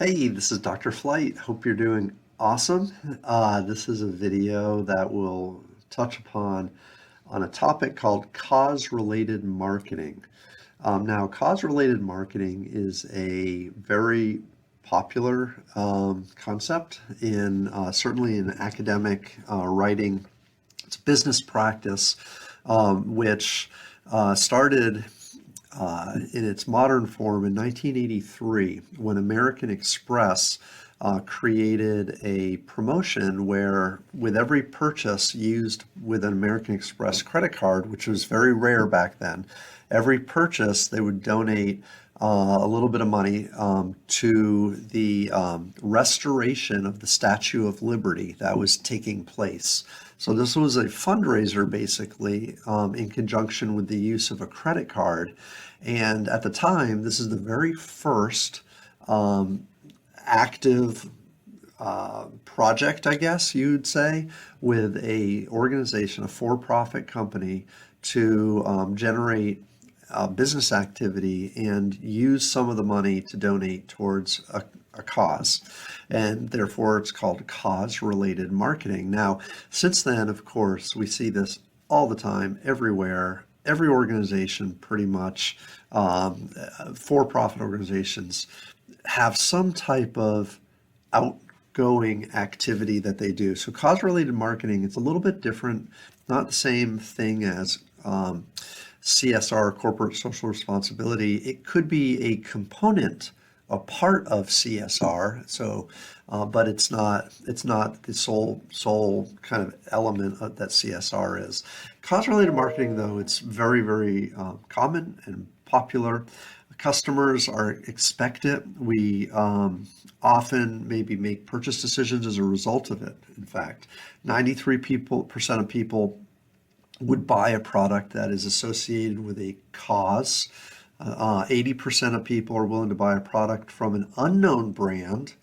Hey, this is Dr. Flight. Hope you're doing awesome. This is a video that will touch upon on a topic called cause-related marketing. Now, cause-related marketing is a very popular concept in certainly in academic writing. It's a business practice which started in its modern form in 1983 when American Express created a promotion where with every purchase used with an American Express credit card, which was very rare back then, every purchase they would donate a little bit of money to the restoration of the Statue of Liberty that was taking place. So this was a fundraiser basically in conjunction with the use of a credit card. And at the time, this is the very first active project, I guess you'd say, with a organization, a for-profit company to generate business activity and use some of the money to donate towards a cause. And therefore, it's called cause-related marketing. Now, since then, of course, we see this all the time, everywhere. Every organization, pretty much, for-profit organizations, have some type of outgoing activity that they do. So cause-related marketing, it's a little bit different, not the same thing as CSR, corporate social responsibility. It could be a component, a part of CSR. So, but it's not the sole kind of element that CSR is. Cause-related marketing, though, it's very common and popular. Customers expect it. We often maybe make purchase decisions as a result of it. In fact, 93% of people would buy a product that is associated with a cause. 80% of people are willing to buy a product from an unknown brand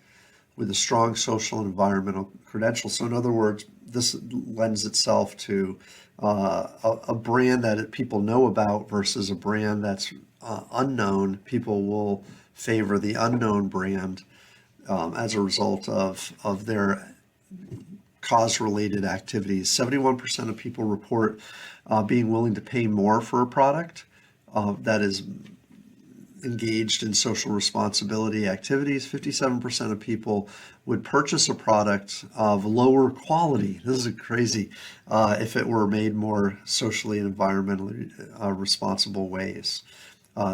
with a strong social and environmental credential. So in other words, this lends itself to a brand that people know about versus a brand that's unknown. People will favor the unknown brand as a result of their cause-related activities. 71% of people report being willing to pay more for a product that is engaged in social responsibility activities. 57% of people would purchase a product of lower quality. This is crazy if it were made more socially and environmentally responsible ways.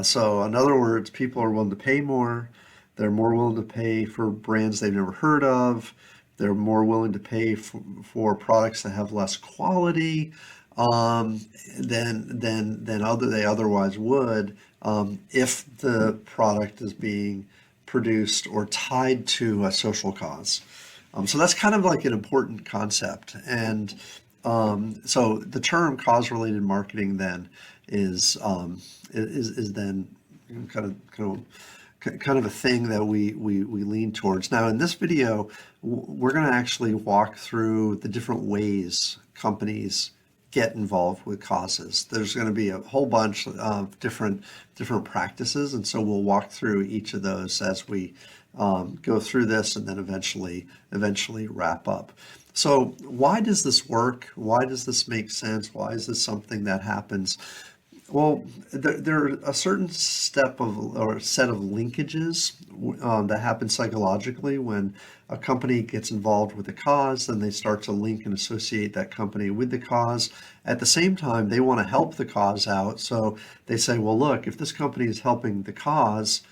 So in other words, people are willing to pay more. They're more willing to pay for brands they've never heard of. They're more willing to pay for products that have less quality than they otherwise would if the product is being produced or tied to a social cause. So that's kind of like an important concept. And so the term cause-related marketing then is then kind of a thing that we lean towards. Now, in this video, we're going to actually walk through the different ways companies get involved with causes. There's going to be a whole bunch of different practices, and so we'll walk through each of those as we go through this, and then eventually wrap up. So, why does this work? Why does this make sense? Why is this something that happens? Well, there are a certain step of or set of linkages that happen psychologically when a company gets involved with a cause. Then they start to link and associate that company with the cause. At the same time, they want to help the cause out. So they say, well, look, if this company is helping the cause,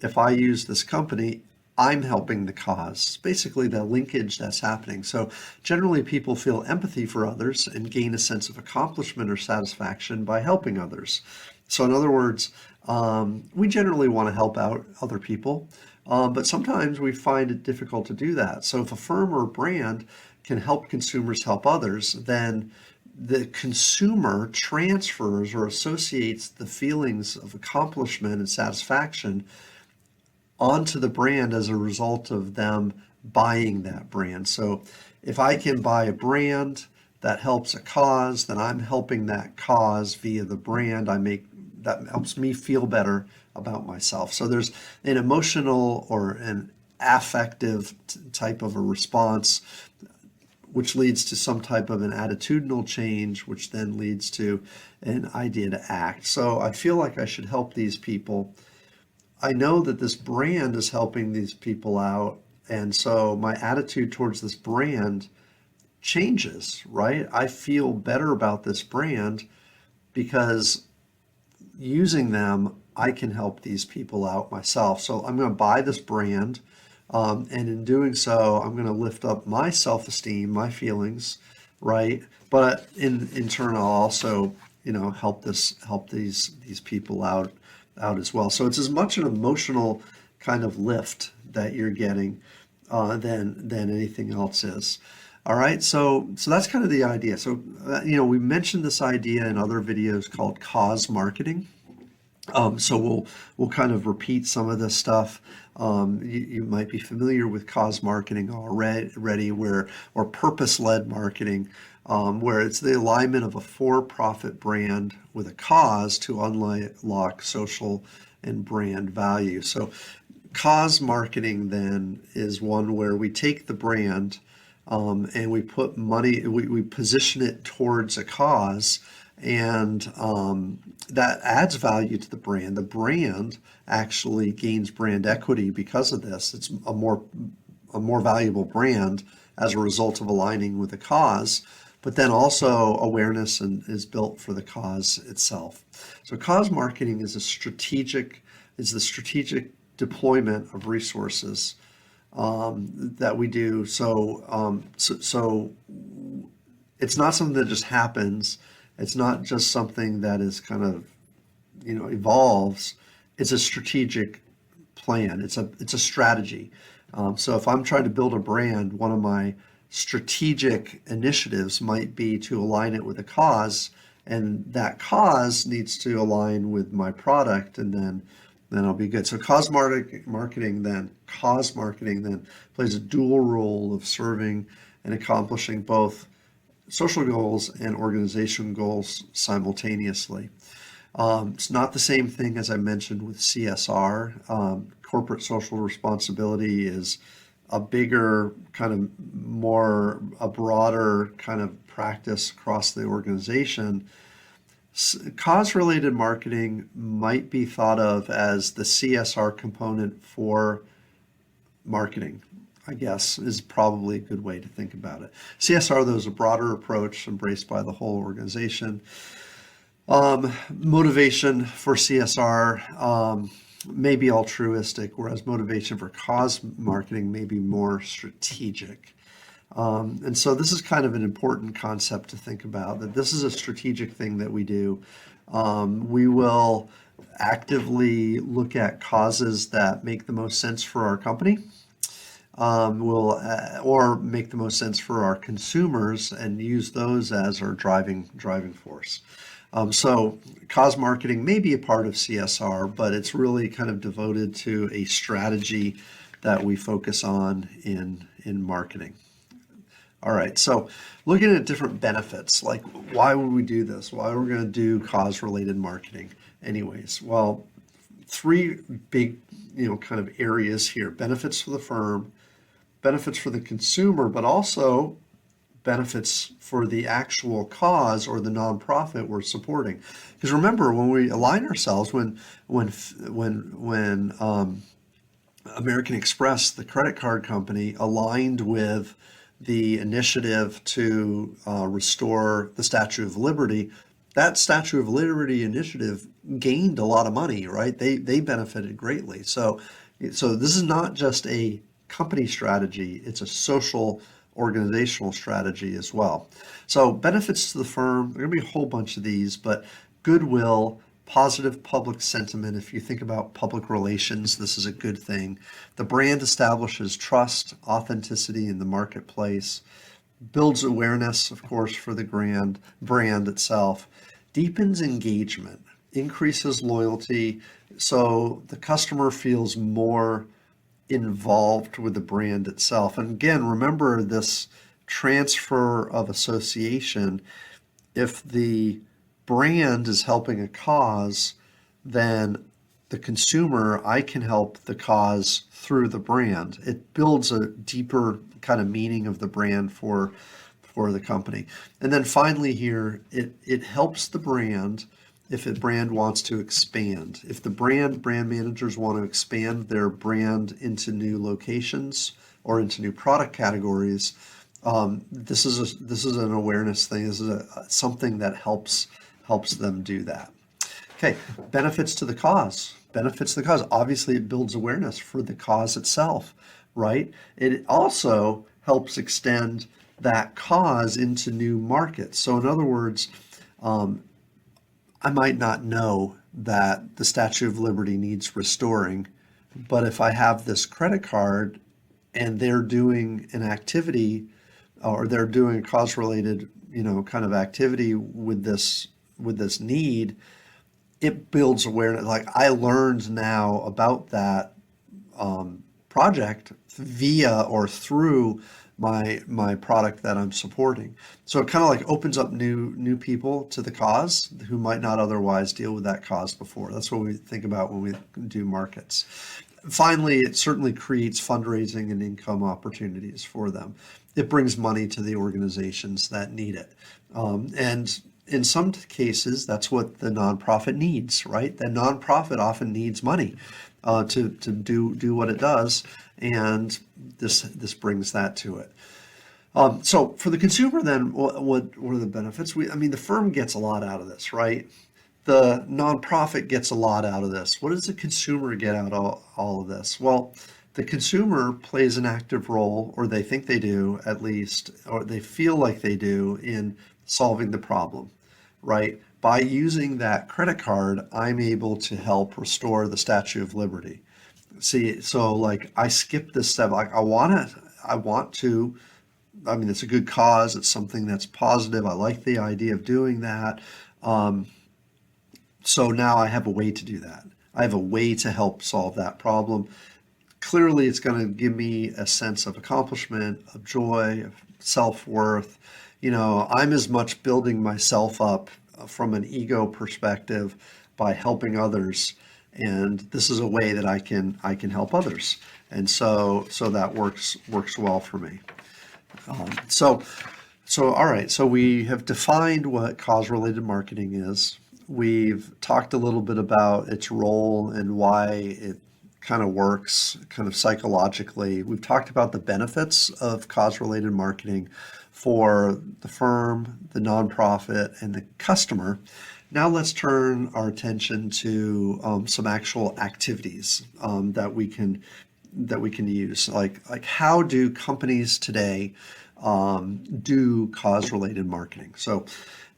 if I use this company, I'm helping the cause. Basically, the linkage that's happening. So generally, people feel empathy for others and gain a sense of accomplishment or satisfaction by helping others. So in other words, we generally want to help out other people, but sometimes we find it difficult to do that. So if a firm or a brand can help consumers help others, then the consumer transfers or associates the feelings of accomplishment and satisfaction onto the brand as a result of them buying that brand. So if I can buy a brand that helps a cause, then I'm helping that cause via the brand. That helps me feel better about myself. So there's an emotional or an affective type of a response, which leads to some type of an attitudinal change, which then leads to an idea to act. So I feel like I should help these people. I know that this brand is helping these people out. And so my attitude towards this brand changes, right? I feel better about this brand because using them, I can help these people out myself. So I'm going to buy this brand. And in doing so, I'm going to lift up my self-esteem, my feelings, right? But in turn, I'll also, help these people out as well. So it's as much an emotional kind of lift that you're getting than anything else is. All right, so that's kind of the idea. So we mentioned this idea in other videos called cause marketing. So we'll kind of repeat some of this stuff. You might be familiar with cause marketing already, or purpose-led marketing, where it's the alignment of a for-profit brand with a cause to unlock social and brand value. So cause marketing then is one where we take the brand and we put money, we position it towards a cause, and that adds value to the brand. The brand actually gains brand equity because of this. It's a more valuable brand as a result of aligning with the cause, but then also awareness is built for the cause itself. So cause marketing is the strategic deployment of resources that we do. So it's not something that just happens. It's not just something that is kind of, evolves. It's a strategic plan. It's a strategy. So if I'm trying to build a brand, one of my strategic initiatives might be to align it with a cause, and that cause needs to align with my product, and then I'll be good. So cause marketing then plays a dual role of serving and accomplishing both social goals and organization goals simultaneously. It's not the same thing as I mentioned with CSR. Corporate social responsibility is a bigger a broader kind of practice across the organization. Cause-related marketing might be thought of as the CSR component for marketing, I guess, is probably a good way to think about it. CSR, though, is a broader approach embraced by the whole organization. Motivation for CSR may be altruistic, whereas motivation for cause marketing may be more strategic. And so this is kind of an important concept to think about, that this is a strategic thing that we do. We will actively look at causes that make the most sense for our company, or make the most sense for our consumers, and use those as our driving force. So cause marketing may be a part of CSR, but it's really kind of devoted to a strategy that we focus on in marketing. All right, so looking at different benefits, like why would we do this? Why are we going to do cause-related marketing anyways? Well, three big, kind of areas here: benefits for the firm, benefits for the consumer, but also benefits for the actual cause or the nonprofit we're supporting. Because remember, when we align ourselves, when American Express, the credit card company, aligned with the initiative to restore the Statue of Liberty, that Statue of Liberty initiative gained a lot of money, right? They benefited greatly. So this is not just a company strategy, it's a social organizational strategy as well. So benefits to the firm, there are going to be a whole bunch of these, but goodwill, positive public sentiment. If you think about public relations, this is a good thing. The brand establishes trust, authenticity in the marketplace, builds awareness, of course, for the brand itself, deepens engagement, increases loyalty, so the customer feels more involved with the brand itself. And again, remember this transfer of association. If the brand is helping a cause, then the consumer, I can help the cause through the brand. It builds a deeper kind of meaning of the brand for the company. And then finally here, it helps the brand if a brand wants to expand. If the brand managers want to expand their brand into new locations or into new product categories, this is an awareness thing. This is something that helps them do that. Okay, benefits to the cause. Benefits to the cause. Obviously, it builds awareness for the cause itself, right? It also helps extend that cause into new markets. So in other words, I might not know that the Statue of Liberty needs restoring, but if I have this credit card and they're doing an activity or they're doing a cause-related, kind of activity with this need, it builds awareness. Like I learned now about that project via or through my product that I'm supporting. So it kind of like opens up new people to the cause who might not otherwise deal with that cause before. That's what we think about when we do markets. Finally, it certainly creates fundraising and income opportunities for them. It brings money to the organizations that need it. And in some cases, that's what the nonprofit needs, right? The nonprofit often needs money to do what it does, and this brings that to it. So for the consumer, then, what are the benefits? The firm gets a lot out of this, right? The nonprofit gets a lot out of this. What does the consumer get out of all of this? Well, the consumer plays an active role, or they think they do at least, or they feel like they do in solving the problem, right? By using that credit card, I'm able to help restore the Statue of Liberty. See, so like I skipped this step. Like I want to, it's a good cause. It's something that's positive. I like the idea of doing that. So now I have a way to do that. I have a way to help solve that problem. Clearly, it's going to give me a sense of accomplishment, of joy, of self-worth. I'm as much building myself up from an ego perspective by helping others, and this is a way that I can help others, and so that works well for me. So all right. So we have defined what cause-related marketing is. We've talked a little bit about its role and why it kind of works kind of psychologically. We've talked about the benefits of cause-related marketing for the firm, the nonprofit, and the customer. Now let's turn our attention to some actual activities that we can use. Like how do companies today do cause-related marketing? So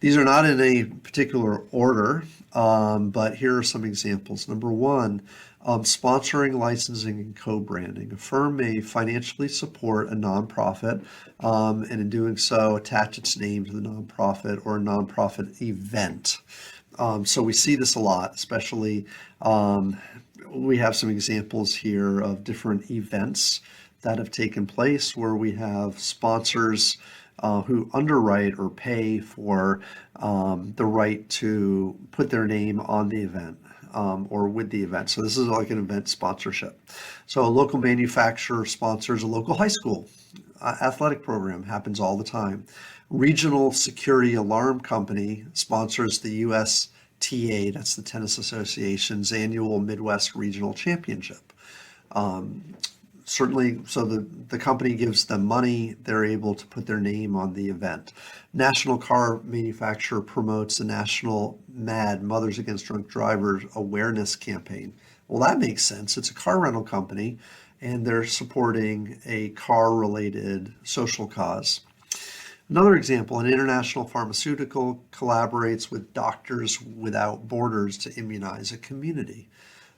these are not in a particular order, but here are some examples. Number one, sponsoring, licensing, and co-branding. A firm may financially support a nonprofit, and in doing so, attach its name to the nonprofit or a nonprofit event. So we see this a lot, especially we have some examples here of different events that have taken place where we have sponsors who underwrite or pay for the right to put their name on the event or with the event. So this is like an event sponsorship. So a local manufacturer sponsors a local high school athletic program, happens all the time. Regional Security Alarm Company sponsors the USTA, that's the Tennis Association's annual Midwest Regional Championship. Certainly, so the company gives them money, they're able to put their name on the event. National car manufacturer promotes the National MAD, Mothers Against Drunk Drivers Awareness Campaign. Well, that makes sense. It's a car rental company, and they're supporting a car-related social cause. Another example, an international pharmaceutical collaborates with Doctors Without Borders to immunize a community.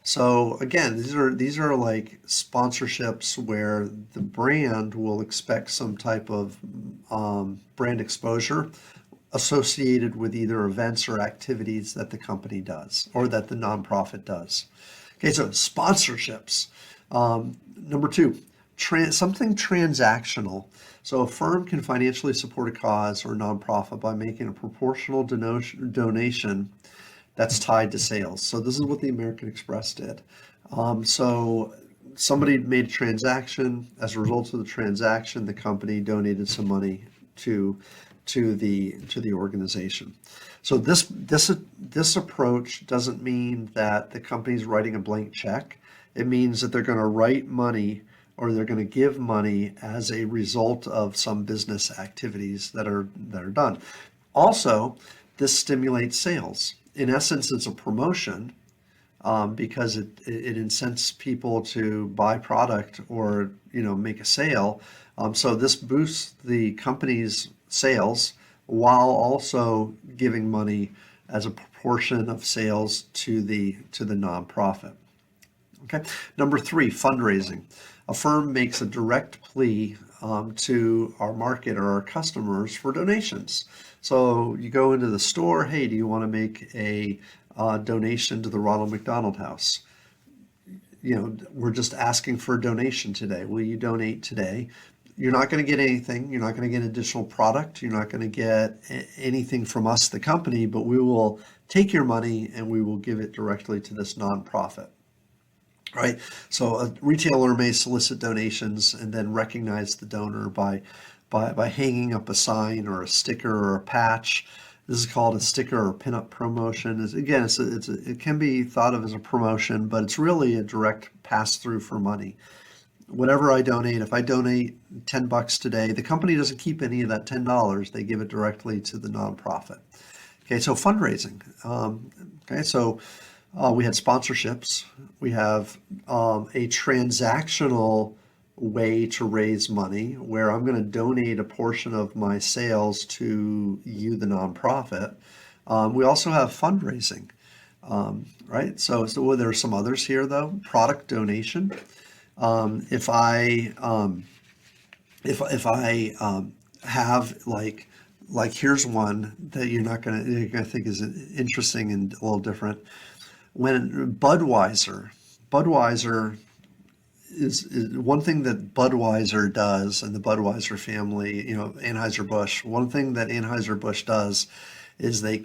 So again, these are like sponsorships where the brand will expect some type of brand exposure associated with either events or activities that the company does or that the nonprofit does. Okay, so sponsorships. Number two, something transactional. So a firm can financially support a cause or nonprofit by making a proportional donation that's tied to sales. So this is what the American Express did. So somebody made a transaction. As a result of the transaction, the company donated some money to the organization. So this approach doesn't mean that the company's writing a blank check. It means that they're going to write money or they're going to give money as a result of some business activities that are done. Also, this stimulates sales. In essence, it's a promotion because it incents people to buy product or make a sale. So this boosts the company's sales while also giving money as a proportion of sales to the nonprofit. Okay. Number 3, fundraising. A firm makes a direct plea to our market or our customers for donations. So you go into the store, hey, do you want to make a donation to the Ronald McDonald House? We're just asking for a donation today. Will you donate today? You're not going to get anything. You're not going to get additional product. You're not going to get anything from us, the company, but we will take your money and we will give it directly to this nonprofit. Right. So a retailer may solicit donations and then recognize the donor by hanging up a sign or a sticker or a patch. This is called a sticker or pinup promotion. Again, it can be thought of as a promotion, but it's really a direct pass through for money. Whatever I donate, if I donate $10 today, the company doesn't keep any of that $10. They give it directly to the nonprofit. Okay, so fundraising. Okay, so we had sponsorships. We have a transactional way to raise money where I'm going to donate a portion of my sales to you, the nonprofit. We also have fundraising, right? So there are some others here though. Product donation. If I have like here's one that you're going to think is interesting and a little different. When Budweiser is one thing that Budweiser does, and the Budweiser family, Anheuser-Busch, one thing that Anheuser-Busch does is they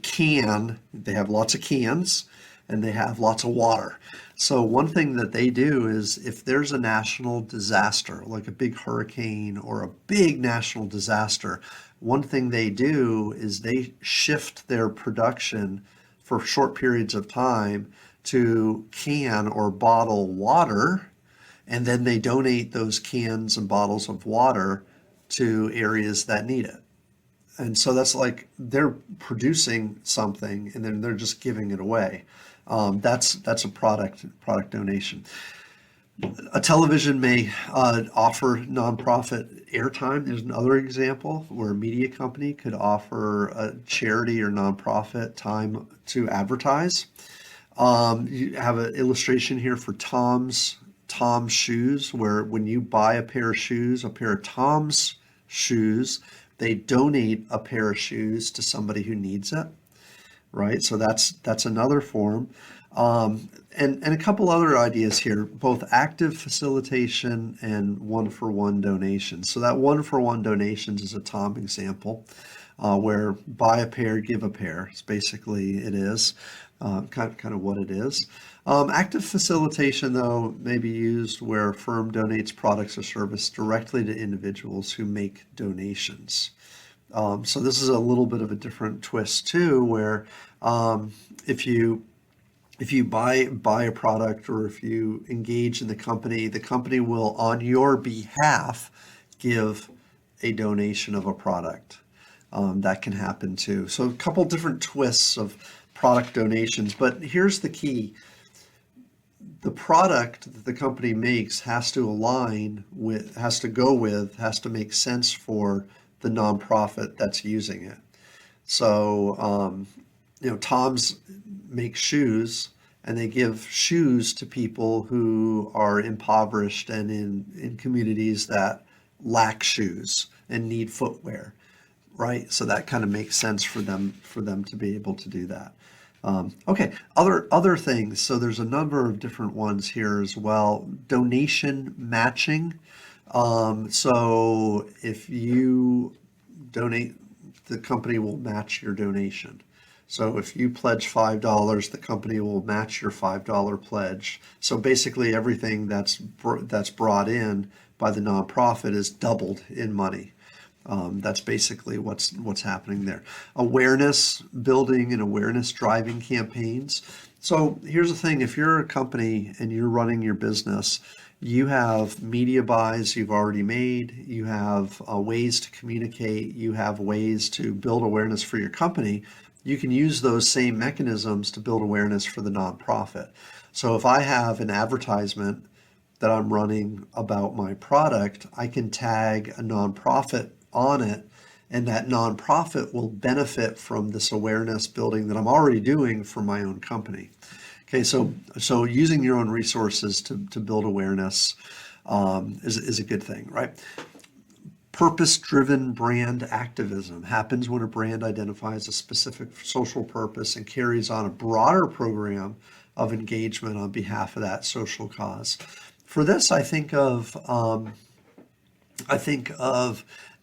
have lots of cans and they have lots of water. So one thing that they do is if there's a national disaster, like a big hurricane or a big national disaster, one thing they do is they shift their production for short periods of time to can or bottle water, and then they donate those cans and bottles of water to areas that need it. And so that's like they're producing something and then they're just giving it away. That's a product donation. A television may offer nonprofit airtime. There's another example where a media company could offer a charity or nonprofit time to advertise. You have an illustration here for Tom's shoes, where when you buy a pair of Tom's shoes, they donate a pair of shoes to somebody who needs it, right? So that's another form. And a couple other ideas here, both active facilitation and one-for-one donations. So that one-for-one donations is a Tom example, where buy a pair, give a pair. It's basically it is kind of what it is. Active facilitation, though, may be used where a firm donates products or service directly to individuals who make donations. So this is a little bit of a different twist too, where if you buy a product or if you engage in the company will on your behalf give a donation of a product. That can happen too. So a couple different twists of product donations, but here's the key. The product that the company makes has to make sense for the nonprofit that's using it. So, Tom's makes shoes and they give shoes to people who are impoverished and in communities that lack shoes and need footwear, right? So that kind of makes sense for them to be able to do that. Okay, other things. So there's a number of different ones here as well. Donation matching. So if you donate, the company will match your donation. So if you pledge $5, the company will match your $5 pledge. So basically everything that's brought in by the nonprofit is doubled in money. That's basically what's happening there. Awareness building and awareness driving campaigns. So here's the thing, if you're a company and you're running your business, you have media buys you've already made, you have ways to communicate, you have ways to build awareness for your company. You can use those same mechanisms to build awareness for the nonprofit. So if I have an advertisement that I'm running about my product, I can tag a nonprofit on it, and that nonprofit will benefit from this awareness building that I'm already doing for my own company. Okay, so using your own resources to build awareness is a good thing, right? Purpose-driven brand activism happens when a brand identifies a specific social purpose and carries on a broader program of engagement on behalf of that social cause. For this, I think of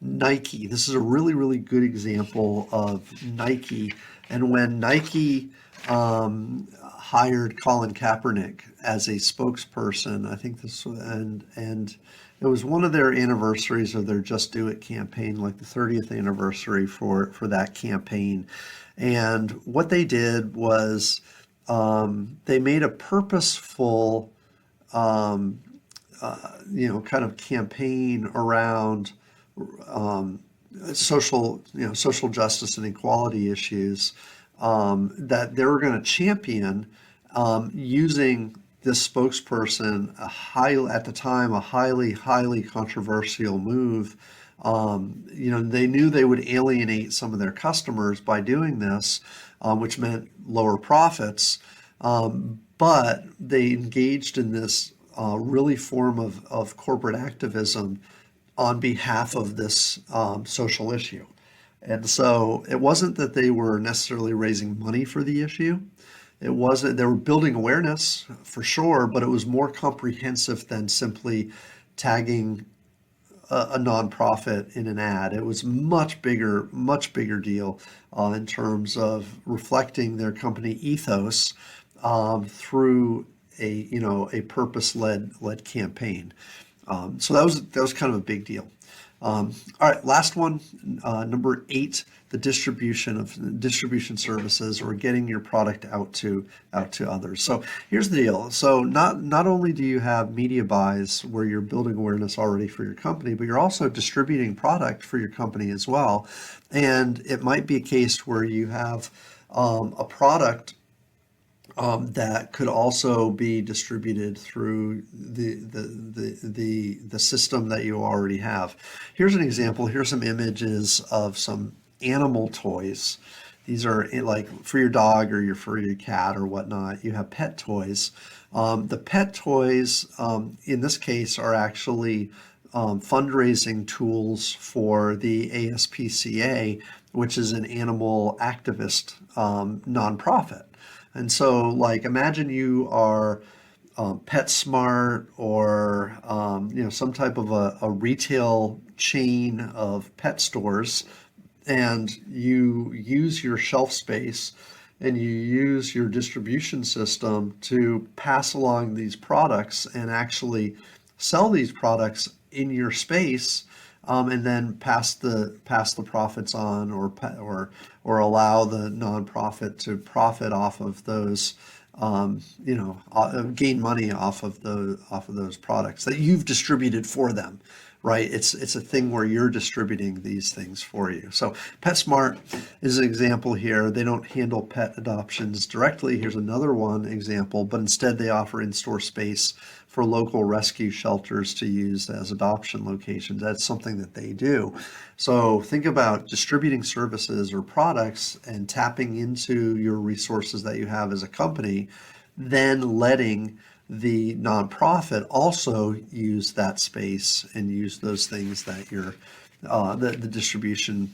Nike. This is a really, really good example of Nike. And when Nike hired Colin Kaepernick as a spokesperson, I think this and it was one of their anniversaries of their Just Do It campaign, like the 30th anniversary for that campaign. And what they did was they made a purposeful kind of campaign around social justice and equality issues that they were going to champion using this spokesperson, at the time, a highly controversial move. They knew they would alienate some of their customers by doing this, which meant lower profits. But they engaged in this really form of corporate activism on behalf of this social issue. And so it wasn't that they were necessarily raising money for the issue. It wasn't, they were building awareness for sure, but it was more comprehensive than simply tagging a nonprofit in an ad. It was much bigger deal in terms of reflecting their company ethos through a purpose-led campaign. So that was kind of a big deal. All right, last one, number 8, the distribution services, or getting your product out to others. So here's the deal. So not only do you have media buys where you're building awareness already for your company, but you're also distributing product for your company as well. And it might be a case where you have a product that could also be distributed through the system that you already have. Here's an example. Here's some images of some animal toys. These are like for your dog or for your cat or whatnot. You have pet toys. The pet toys in this case are actually fundraising tools for the ASPCA, which is an animal activist nonprofit. And so, like, imagine you are PetSmart or some type of a retail chain of pet stores, and you use your shelf space and you use your distribution system to pass along these products and actually sell these products in your space, and then pass the profits on, or allow the nonprofit to profit off of those, gain money off of those products that you've distributed for them, right? It's a thing where you're distributing these things for you. So PetSmart is an example here. They don't handle pet adoptions directly. Here's another one example, but instead they offer in-store space for local rescue shelters to use as adoption locations. That's something that they do. So think about distributing services or products and tapping into your resources that you have as a company, then letting the nonprofit also use that space and use those things that you're, the distribution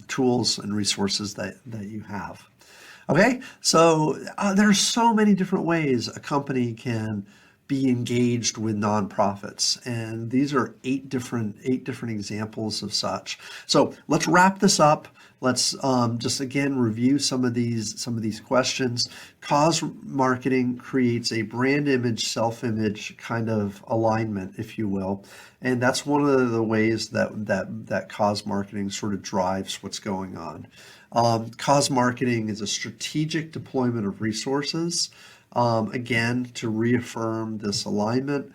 tools and resources that you have. Okay, so there's so many different ways a company can be engaged with nonprofits. And these are eight different examples of such. So let's wrap this up. Let's just again review some of these questions. Cause marketing creates a brand image, self-image kind of alignment, if you will, and that's one of the ways that cause marketing sort of drives what's going on. Cause marketing is a strategic deployment of resources. Again, to reaffirm this alignment,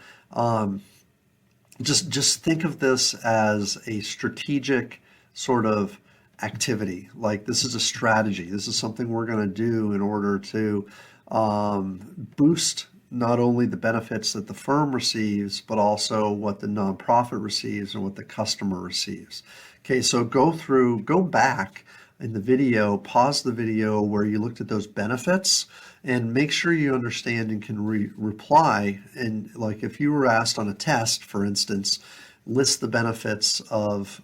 just think of this as a strategic sort of activity. Like this is a strategy. This is something we're going to do in order to boost not only the benefits that the firm receives, but also what the nonprofit receives and what the customer receives. Okay, so go back in the video, pause the video where you looked at those benefits, and make sure you understand and can reply. And like if you were asked on a test, for instance, list the benefits of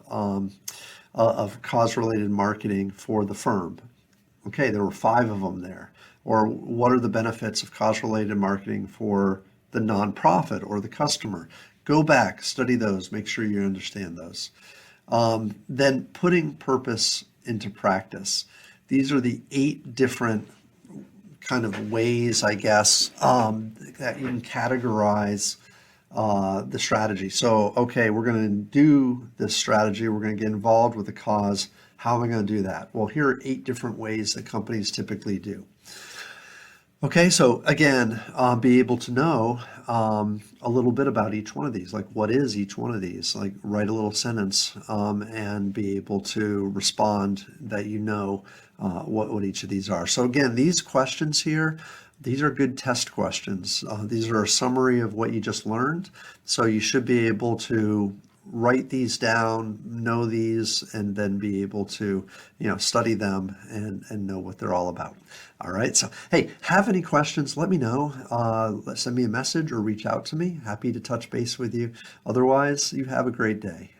cause-related marketing for the firm. Okay, there were 5 of them there. Or what are the benefits of cause-related marketing for the nonprofit or the customer? Go back, study those, make sure you understand those. Then putting purpose into practice. These are the 8 different kind of ways, I guess, that you can categorize the strategy. So, okay, we're going to do this strategy. We're going to get involved with the cause. How am I going to do that? Well, here are 8 different ways that companies typically do. Okay, so again, be able to know a little bit about each one of these, like what is each one of these, like write a little sentence and be able to respond that you know what each of these are. So again, these questions here, these are good test questions. These are a summary of what you just learned. So you should be able to write these down, know these, and then be able to, study them and know what they're all about. All right. So, hey, have any questions? Let me know. Send me a message or reach out to me. Happy to touch base with you. Otherwise, you have a great day.